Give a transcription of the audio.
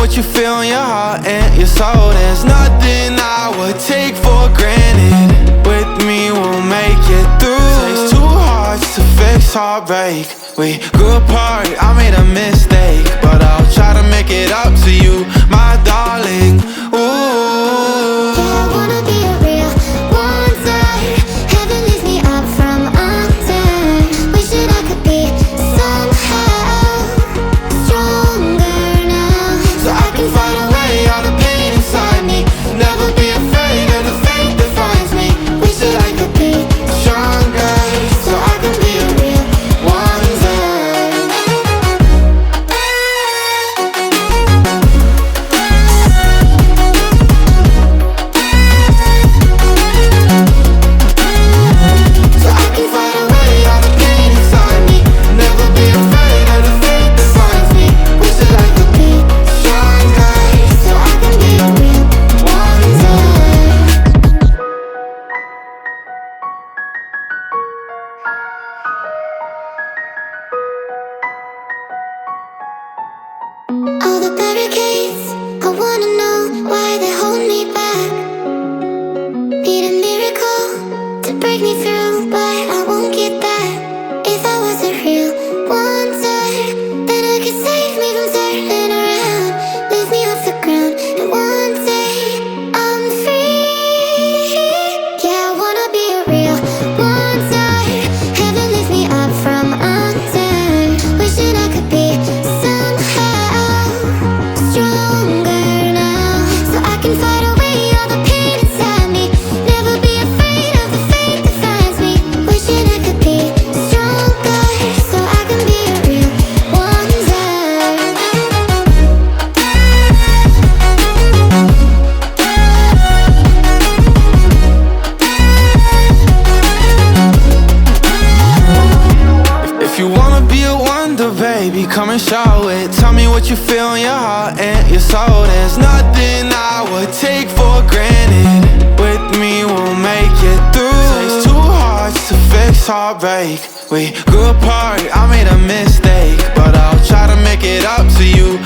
what you feel in your heart and your soul. There's nothing I would take for granted. With me we'll make it through. Takes two hearts to fix heartbreak. We grew apart, I made a mistake, but I'll try to make it up to you, my darling. Ooh, I wanna be a real wonder. Heaven lifts me up from under. Wishing I could be somehow stronger now, so I can fight away all the pain inside me. Never be afraid of the fate that finds me. Wish that I could be stronger, so I can be a real wonder. So I can fight away all the pain inside me. Never be afraid of the fate that finds me. Wish that I could be stronger, so I can be a real wonder. all the barricades, I wanna know why they hold me back. Need a miracle to break me through, but I won't get that. If I was a real wonder, then I could save me from turning around, lift me off the ground, and one day I'm free. Yeah, I wanna be a real wonder. Heaven lifts me up from under. Wishing I could be somehow stronger now, so I can fight away all the pain inside me. Never be afraid of the fate that finds me. Wishing I could be stronger, so I can be a real wonder. If you wanna be a wonder, baby, come and show it. Tell me what you feel in your heart and your soul. There's nothing I would take for granted. With me we'll make it through. Takes two hearts to fix heartbreak. We grew apart, I made a mistake, but I'll try to make it up to you,